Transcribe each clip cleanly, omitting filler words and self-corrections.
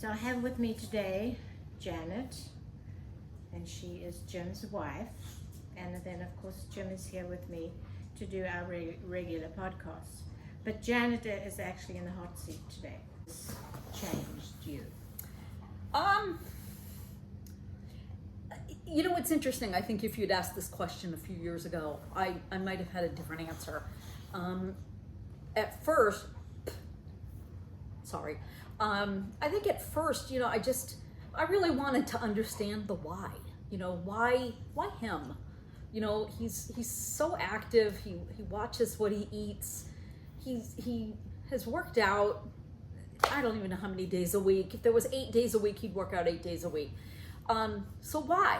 So I have with me today Janet, and she is Jim's wife. And then, of course, Jim is here with me to do our regular podcasts. But Janet is actually in the hot seat today. What's changed you? You know, it's interesting. I think if you'd asked this question a few years ago, I might have had a different answer. At first, sorry. I think at first, you know, I really wanted to understand the why. You know, why him? You know, he's so active. He watches what he eats. He has worked out. I don't even know how many days a week. If there was 8 days a week, he'd work out 8 days a week. So why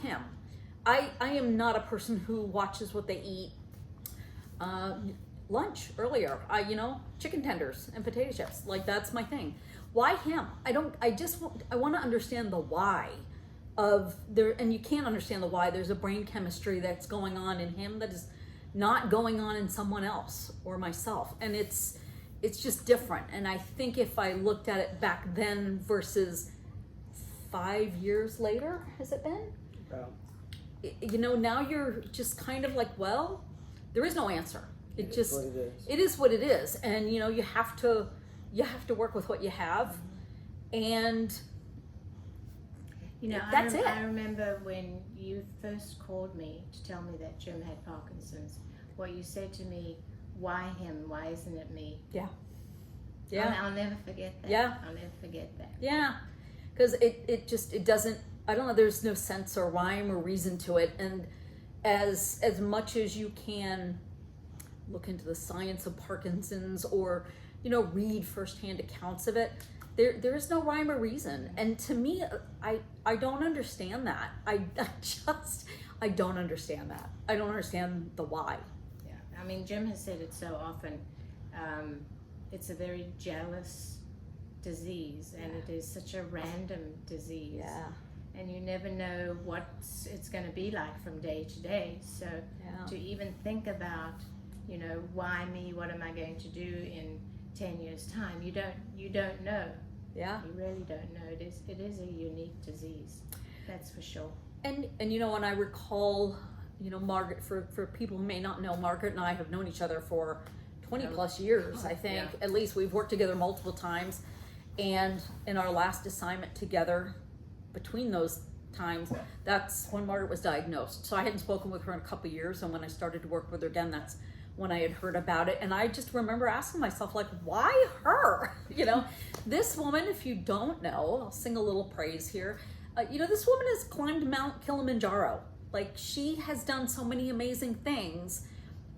him? I am not a person who watches what they eat. Lunch earlier, chicken tenders and potato chips. Like, that's my thing. Why him? I want to understand the why of there, and you can't understand the why. There's a brain chemistry that's going on in him that is not going on in someone else or myself. And it's just different. And I think if I looked at it back then versus 5 years later, has it been? Yeah. You know, now you're just kind of like, well, there is no answer. It is what it is. And you know, you have to work with what you have. And You know, that's it. I remember when you first called me to tell me that Jim had Parkinson's, what you said to me, why him? Why isn't it me? Yeah. I'll never forget that. Yeah. I'll never forget that. Yeah. Because it doesn't, I don't know, there's no sense or rhyme or reason to it. And as much as you can look into the science of Parkinson's or, you know, read firsthand accounts of it, there is no rhyme or reason. And to me, I don't understand that. I don't understand that. I don't understand the why. Yeah. I mean, Jim has said it so often. It's a very jealous disease, and it is such a random disease. Yeah. And you never know what it's going to be like from day to day. So to even think about, you know, why me? What am I going to do in 10 years' time? You don't know. Yeah. You really don't know. It is a unique disease. That's for sure. And you know, when I recall, you know, Margaret, for people who may not know, Margaret and I have known each other for 20 plus years, I think. Yeah. At least we've worked together multiple times. And in our last assignment together, between those times, that's when Margaret was diagnosed. So I hadn't spoken with her in a couple of years, and when I started to work with her again, that's when I had heard about it. And I just remember asking myself, like, why her? You know, this woman, if you don't know, I'll sing a little praise here. You know, this woman has climbed Mount Kilimanjaro. Like, she has done so many amazing things.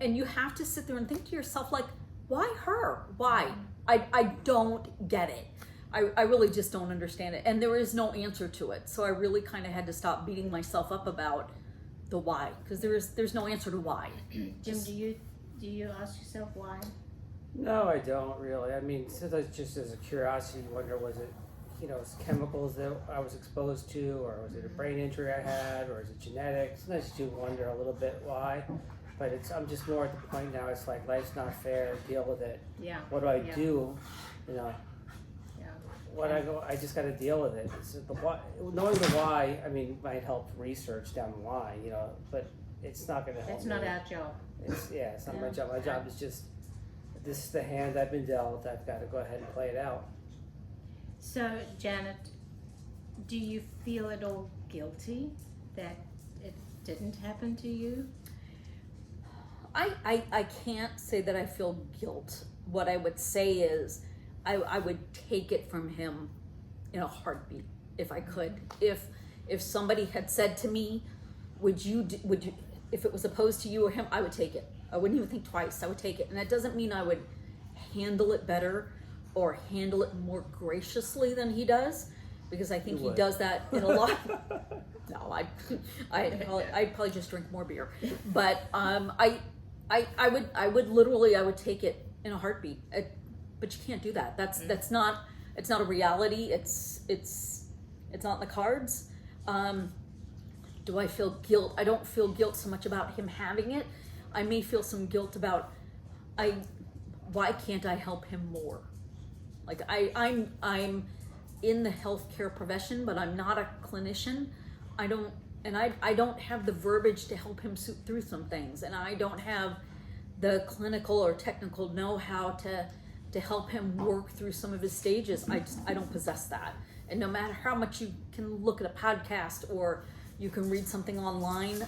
And you have to sit there and think to yourself, like, why her? Why? I don't get it. I really just don't understand it. And there is no answer to it. So I really kind of had to stop beating myself up about the why, because there's no answer to why. Jim, do you ask yourself why? No, I don't really. I mean, sometimes just as a curiosity, you wonder, was it, you know, chemicals that I was exposed to, or was it a brain injury I had, or is it genetics? Sometimes you wonder a little bit why. But I'm just more at the point now, it's like, life's not fair, deal with it. Yeah. What do I do? You know, Yeah. I just got to deal with it. It's the why, knowing the why, I mean, might help research down the line, you know, but it's not going to help That's me. not our job. It's not my job. My job is just, this is the hand I've been dealt. I've got to go ahead and play it out. So, Janet, do you feel at all guilty that it didn't happen to you? I can't say that I feel guilt. What I would say is I would take it from him in a heartbeat if I could. If somebody had said to me, would you if it was opposed to you or him, I would take it. I wouldn't even think twice. I would take it. And that doesn't mean I would handle it better or handle it more graciously than he does, because I think he does that in a lot. No, I'd probably just drink more beer. But I would take it in a heartbeat. But you can't do that. It's not a reality. It's not in the cards. Do I feel guilt? I don't feel guilt so much about him having it. I may feel some guilt about why can't I help him more? Like I'm in the healthcare profession, but I'm not a clinician. I don't have the verbiage to help him through some things, and I don't have the clinical or technical know-how to help him work through some of his stages. I don't possess that. And no matter how much you can look at a podcast or you can read something online,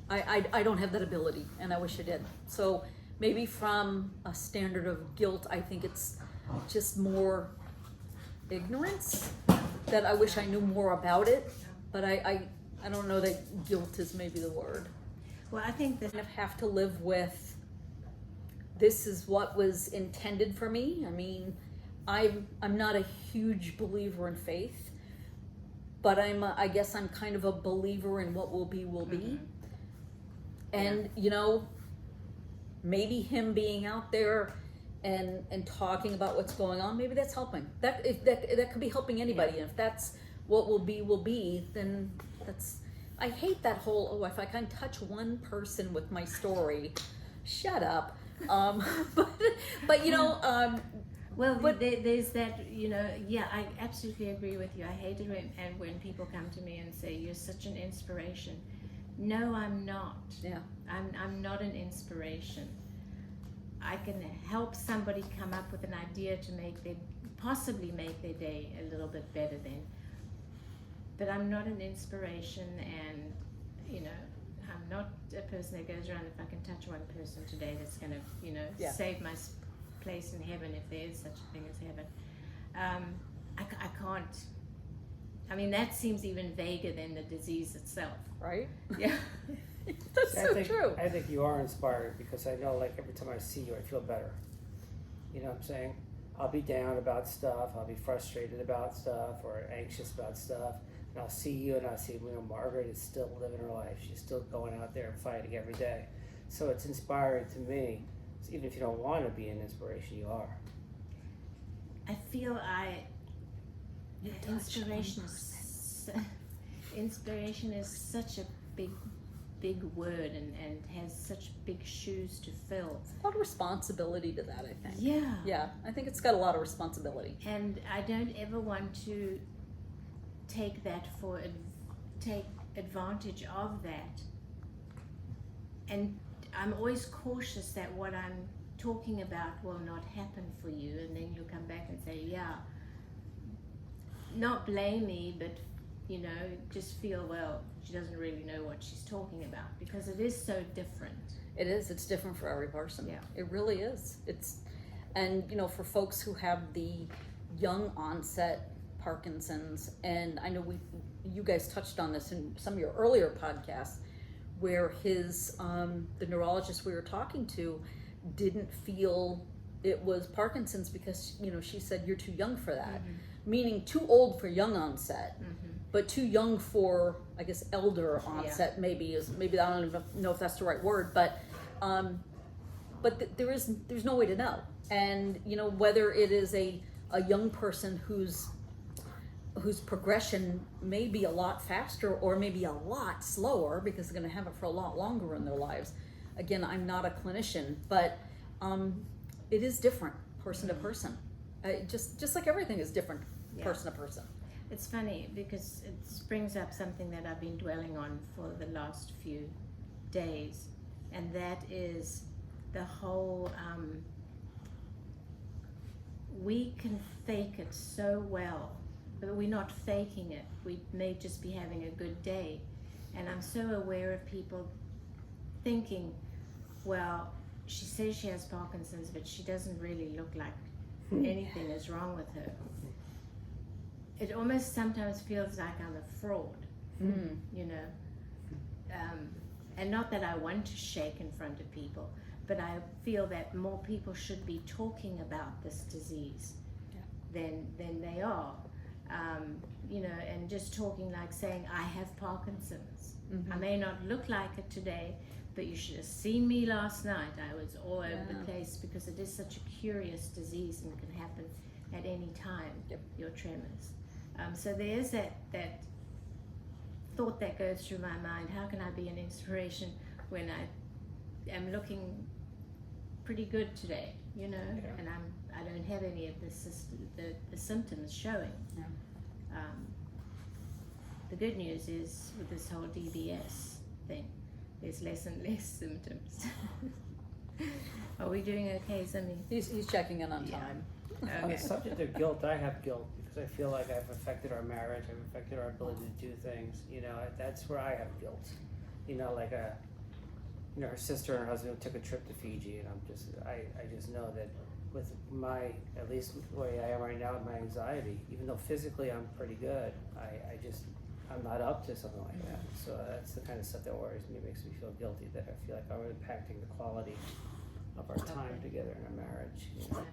I don't have that ability, and I wish I did. So maybe from a standard of guilt, I think it's just more ignorance, that I wish I knew more about it, but I don't know that guilt is maybe the word. Well, I think that Kind of have to live with, this is what was intended for me. I mean, I'm not a huge believer in faith, but I guess I'm kind of a believer in what will be, will be. And, you know, maybe him being out there and talking about what's going on, maybe that's helping. That could be helping anybody. And if that's what will be, then that's, I hate that whole, oh, if I can touch one person with my story, shut up. But you know, well, there's that, you know, yeah, I absolutely agree with you. I hate it when people come to me and say, you're such an inspiration. No, I'm not. Yeah. I'm not an inspiration. I can help somebody come up with an idea to possibly make their day a little bit better then. But I'm not an inspiration, and, you know, I'm not a person that goes around, if I can touch one person today, that's going to, you know, save my place in heaven, if there is such a thing as heaven. I can't. I mean, that seems even vaguer than the disease itself. Right? Yeah. That's so true. I think you are inspired, because I know, like, every time I see you, I feel better. You know what I'm saying? I'll be down about stuff, I'll be frustrated about stuff, or anxious about stuff, and I'll see you and I'll see, you know, Margaret is still living her life. She's still going out there and fighting every day. So it's inspiring to me. So even if you don't want to be an inspiration, you are. I feel inspiration is such a big word, and has such big shoes to fill. A lot of responsibility to that, I think. Yeah. Yeah, I think it's got a lot of responsibility. And I don't ever want to take advantage of that. And I'm always cautious that what I'm talking about will not happen for you, and then you'll come back and say, yeah, not blame me, but, you know, just feel, well, she doesn't really know what she's talking about, because it is so different. It is. It's different for every person. Yeah. It really is. And you know, for folks who have the young onset Parkinson's, and I know you guys touched on this in some of your earlier podcasts, where the neurologist we were talking to didn't feel it was Parkinson's, because, you know, she said, you're too young for that. Mm-hmm. Meaning too old for young onset. Mm-hmm. But too young for, I guess, elder onset. Yeah. Maybe I don't even know if that's the right word, but there's no way to know. And, you know, whether it is a young person whose progression may be a lot faster or maybe a lot slower, because they're going to have it for a lot longer in their lives. Again, I'm not a clinician, but it is different person to person. Just like everything is different person to person. It's funny, because it brings up something that I've been dwelling on for the last few days, and that is the whole, we can fake it so well, but we're not faking it. We may just be having a good day. And I'm so aware of people thinking, well, she says she has Parkinson's, but she doesn't really look like anything is wrong with her. It almost sometimes feels like I'm a fraud, you know. And not that I want to shake in front of people, but I feel that more people should be talking about this disease than they are. You know, and just talking, like saying, I have Parkinson's. Mm-hmm. I may not look like it today, but you should have seen me last night. I was all over the place, because it is such a curious disease and can happen at any time, your tremors. So there is that thought that goes through my mind, how can I be an inspiration when I am looking pretty good today, you know, Yeah. and I don't have any of the symptoms showing. Yeah. The good news is with this whole DBS thing, there's less and less symptoms. Are we doing okay, Zimmy? He's checking in on Yeah. time. On the Okay. subject of guilt, I have guilt because I feel like I've affected our marriage. I've affected our ability to do things. You know, that's where I have guilt. You know, like her sister and her husband took a trip to Fiji, and I just know that with at least the way I am right now with my anxiety, even though physically I'm pretty good, I'm not up to something like that. So that's the kind of stuff that worries me, makes me feel guilty that I feel like I'm impacting the quality of our time together in our marriage. You know?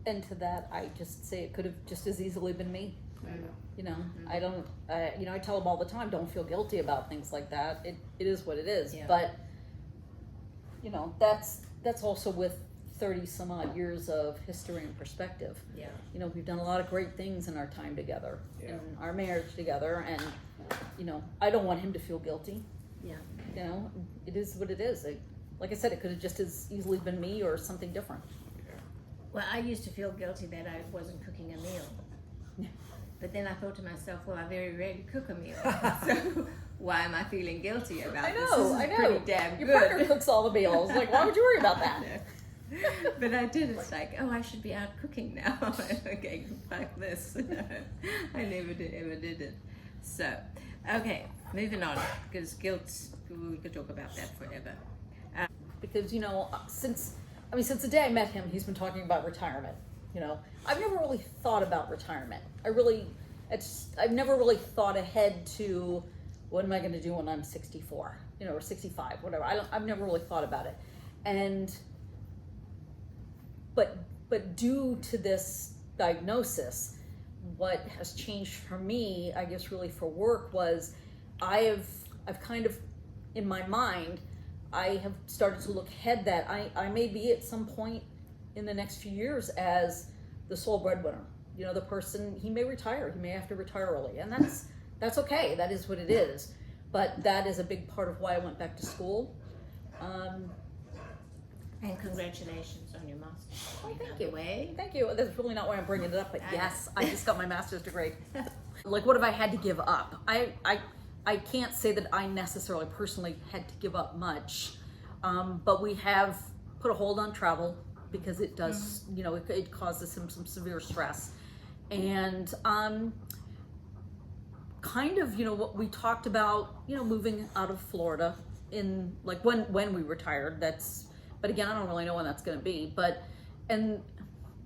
And to that, I just say it could have just as easily been me. I know. You know, I don't, you know, I tell them all the time, don't feel guilty about things like that. It is what it is. Yeah. But, you know, that's also with 30 some odd years of history and perspective. Yeah. You know, we've done a lot of great things in our time together, Yeah. in our marriage together. And, you know, I don't want him to feel guilty. Yeah. You know, it is what it is. Like I said, it could have just as easily been me or something different. Well, I used to feel guilty that I wasn't cooking a meal. Yeah. But then I thought to myself, well, I very rarely cook a meal. So why am I feeling guilty about this? This is pretty damn Your good. partner cooks all the meals. Like, why would you worry about that? But I did. It's like, oh, I should be out cooking now. Okay, like this. I never ever did it. So, okay, moving on, because guilt, we could talk about that forever. Because, you know, since the day I met him, he's been talking about retirement. You know, I've never really thought about retirement. I've never really thought ahead to what am I going to do when I'm 64, you know, or 65, whatever. I've never really thought about it. But due to this diagnosis, what has changed for me, I guess really for work, was I've kind of, in my mind, I have started to look ahead that I may be at some point in the next few years as the sole breadwinner. You know, the person, he may retire, he may have to retire early, and that's okay, that is what it is. But that is a big part of why I went back to school. And congratulations on your master's. Oh, thank you. Way. Thank you. That's really not why I'm bringing it up, but I yes, I just got my master's degree. Like, what have I had to give up? I can't say that I necessarily personally had to give up much, but we have put a hold on travel because it does, you know, it causes him some severe stress. And kind of, you know, what we talked about, you know, moving out of Florida in, like, when we retired, but again, I don't really know when that's going to be, and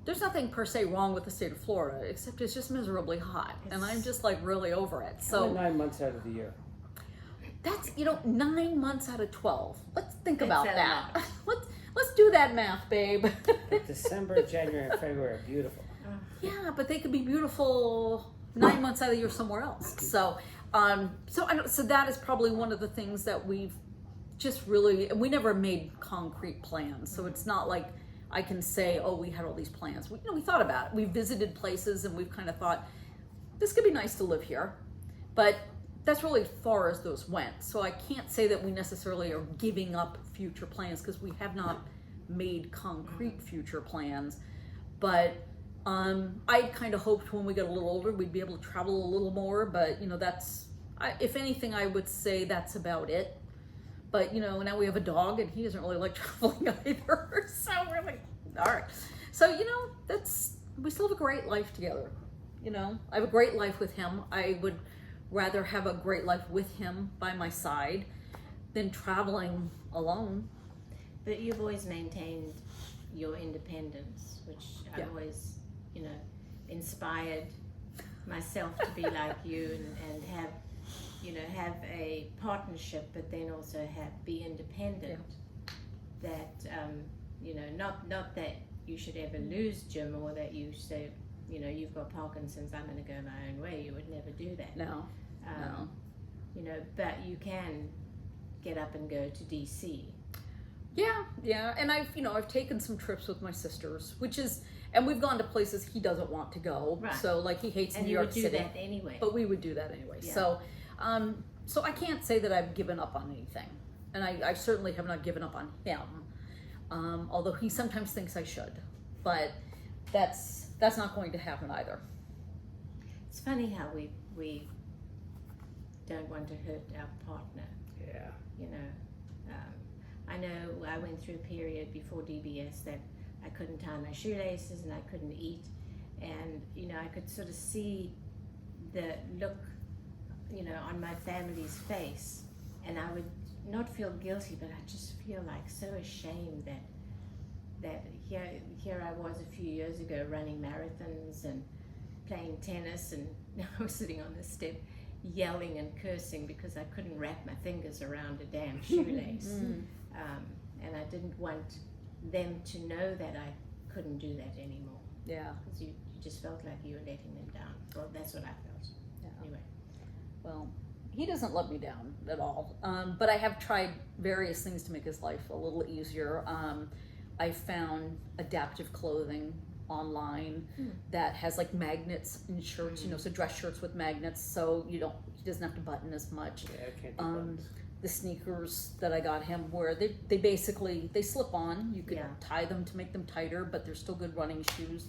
there's nothing per se wrong with the state of Florida, except it's just miserably hot, and I'm just like really over it. So 9 months out of the year. that's, you know, 9 months out of 12. Let's think about That's a that. Let's do that math, babe. But December, January, and February are beautiful. Yeah, but they could be beautiful 9 months out of the year somewhere else. So that is probably one of the things that we've just really, and we never made concrete plans. So it's not like I can say, oh, we had all these plans. We thought about it. We visited places and we've kind of thought, this could be nice to live here. But that's really as far as those went. So I can't say that we necessarily are giving up future plans because we have not made concrete future plans. But I kind of hoped when we got a little older we'd be able to travel a little more. But, you know, if anything, I would say that's about it. But, you know, now we have a dog and he doesn't really like traveling either. So we're like, all right. So, you know, we still have a great life together. You know, I have a great life with him. I would rather have a great life with him by my side than traveling alone. But you've always maintained your independence, which Yeah. I've always, you know, inspired myself to be like you and have, you know, have a partnership, but then also be independent. Yeah. That, you know, not that you should ever lose Jim or that you say, you know, you've got Parkinson's, I'm going to go my own way. You would never do that. No. You know, but you can get up and go to DC. Yeah, and I've taken some trips with my sisters, and we've gone to places he doesn't want to go. Right. So like he hates And New you York would do City, that anyway. but we would do that anyway. Yeah. So I can't say that I've given up on anything, and I certainly have not given up on him. Although he sometimes thinks I should, but that's not going to happen either. It's funny how we don't want to hurt our partner. Yeah. You know, I know I went through a period before DBS that I couldn't tie my shoelaces and I couldn't eat, and you know I could sort of see the look, you know, on my family's face, and I would not feel guilty, but I just feel like so ashamed that here I was a few years ago running marathons and playing tennis, and I was sitting on the step yelling and cursing because I couldn't wrap my fingers around a damn shoelace. And I didn't want them to know that I couldn't do that anymore, Yeah. because you just felt like you were letting them down. Well, that's what I felt. Yeah. Anyway. Well, he doesn't let me down at all. But I have tried various things to make his life a little easier. I found adaptive clothing online that has like magnets in shirts, you know, so dress shirts with magnets, so he doesn't have to button as much. Yeah, I can't do buttons. The sneakers that I got him, where they basically they slip on. You could tie them to make them tighter, but they're still good running shoes.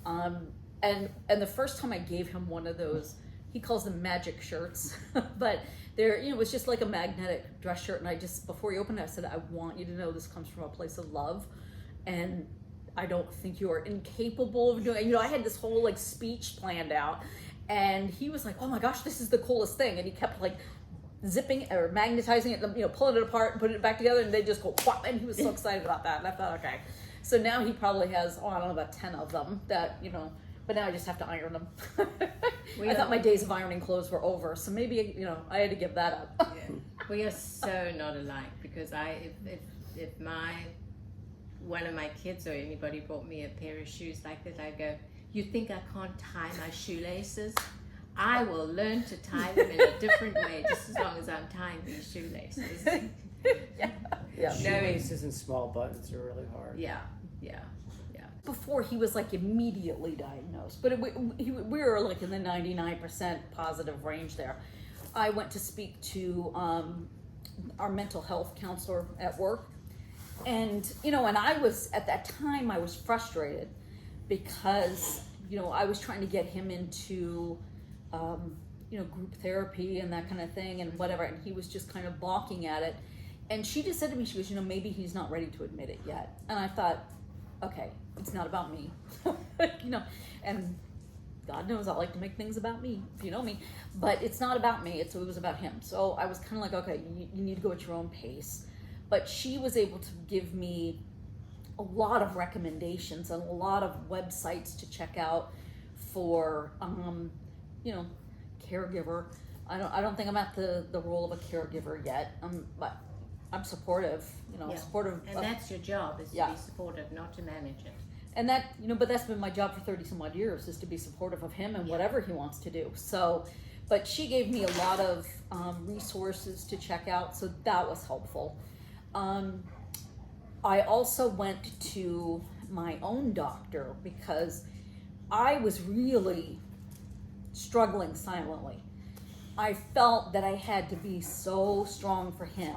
And the first time I gave him one of those, he calls them magic shirts, but they're, you know, it's just like a magnetic dress shirt. And I just, before he opened it, I said, I want you to know this comes from a place of love, and I don't think you are incapable of doing it. You know, I had this whole like speech planned out, and he was like, oh my gosh, this is the coolest thing. And he kept like zipping or magnetizing it, you know, pulling it apart and putting it back together, and they just go whop, and he was so excited about that. And I thought, okay. So now he probably has, I don't know, about 10 of them that, you know, but now I just have to iron them. I thought my days of ironing clothes were over, so maybe, you know, I had to give that up. Yeah. We are so not alike, because if one of my kids or anybody bought me a pair of shoes like that, I go, you think I can't tie my shoelaces? I will learn to tie them in a different way, just as long as I'm tying these shoelaces. Yeah. Shoelaces and small buttons are really hard. Yeah. Before he was like immediately diagnosed, but we were like in the 99% positive range there. I went to speak to our mental health counselor at work, and you know, and I was at that time I was frustrated because, you know, I was trying to get him into you know, group therapy and that kind of thing and whatever, and he was just kind of balking at it. And she just said to me, she goes, you know, maybe he's not ready to admit it yet. And I thought, okay, it's not about me. You know, and God knows I like to make things about me, if you know me, but it's not about me, it was about him. So I was kind of like, okay, you need to go at your own pace. But she was able to give me a lot of recommendations and a lot of websites to check out for, you know, caregiver. I don't think I'm at the role of a caregiver yet, but I'm supportive, you know, supportive. And that's your job, is to be supportive, not to manage it. And that, you know, but that's been my job for 30 some odd years, is to be supportive of him and whatever he wants to do. So, but she gave me a lot of resources to check out, so that was helpful. I also went to my own doctor because I was really struggling silently. I felt that I had to be so strong for him.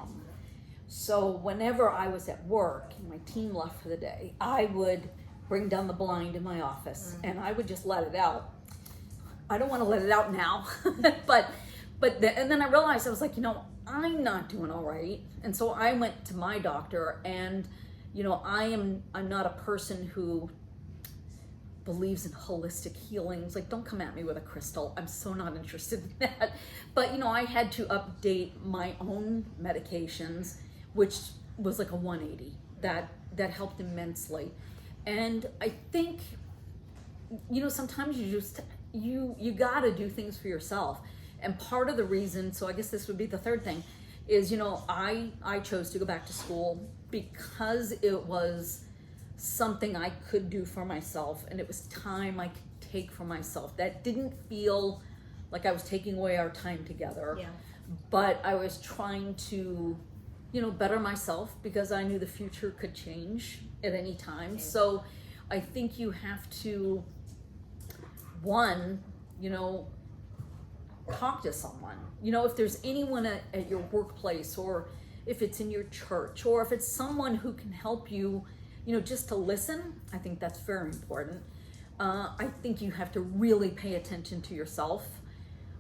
So whenever I was at work and my team left for the day, I would bring down the blind in my office and I would just let it out. I don't want to let it out now, and then I realized, I was like, you know, I'm not doing all right. And so I went to my doctor, and, you know, I'm not a person who believes in holistic healings. Like, don't come at me with a crystal. I'm so not interested in that. But, you know, I had to update my own medications, which was like a 180. That helped immensely. And I think, you know, sometimes you gotta do things for yourself. And part of the reason, so I guess this would be the third thing, is, you know, I chose to go back to school because it was something I could do for myself, and it was time I could take for myself. That didn't feel like I was taking away our time together, but I was trying to, you know, better myself because I knew the future could change at any time. So I think you have to, one, you know, talk to someone. You know, if there's anyone at your workplace, or if it's in your church, or if it's someone who can help you, you know, just to listen. I think that's very important. I think you have to really pay attention to yourself.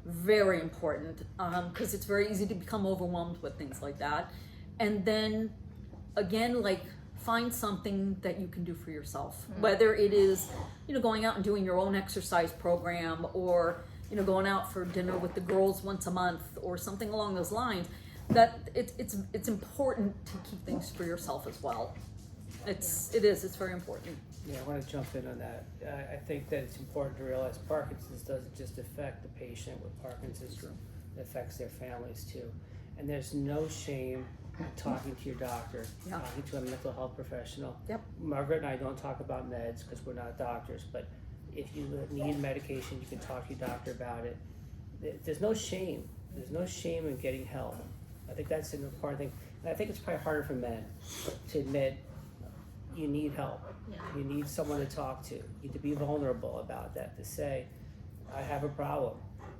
Very important, because it's very easy to become overwhelmed with things like that. And then again, like, find something that you can do for yourself, whether it is, you know, going out and doing your own exercise program, or, you know, going out for dinner with the girls once a month, or something along those lines. That it's important to keep things for yourself as well. It's very important. Yeah, I want to jump in on that. I think that it's important to realize Parkinson's doesn't just affect the patient with Parkinson's, it affects their families too. And there's no shame in talking to your doctor, talking to a mental health professional. Yep. Margaret and I don't talk about meds because we're not doctors, but if you need medication, you can talk to your doctor about it. There's no shame. There's no shame in getting help. I think that's an important thing. And I think it's probably harder for men to admit you need help. Yeah. You need someone to talk to. You need to be vulnerable about that, to say, I have a problem.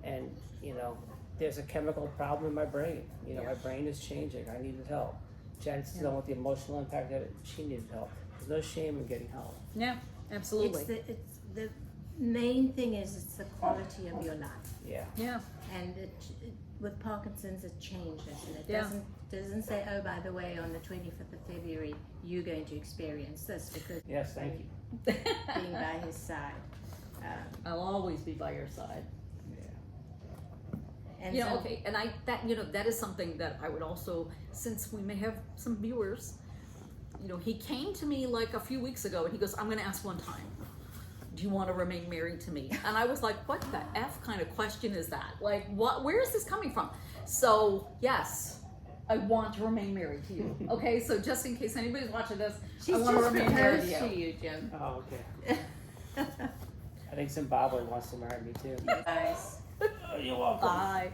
And, you know, there's a chemical problem in my brain. You know, my brain is changing. I needed help. Janet's dealing with the emotional impact of it. She needed help. There's no shame in getting help. Yeah, absolutely. It's the main thing is it's the quality of your life. Yeah. Yeah. And with Parkinson's, it changes, and it Yeah. doesn't say, oh, by the way, on the 25th of February, you're going to experience this, because Yes, thank you. being by his side. I'll always be by your side. And You know, so, okay, and that is something that I would also, since we may have some viewers, you know, he came to me like a few weeks ago and he goes, I'm gonna ask one time, do you want to remain married to me? And I was like, what the F kind of question is that? Like, where is this coming from? So, yes, I want to remain married to you. Okay, so just in case anybody's watching this, she's I want to just remain married proposed to to you. you, Jim. Oh, okay. I think Zimbabwe wants to marry me too. Guys. You're welcome. Bye.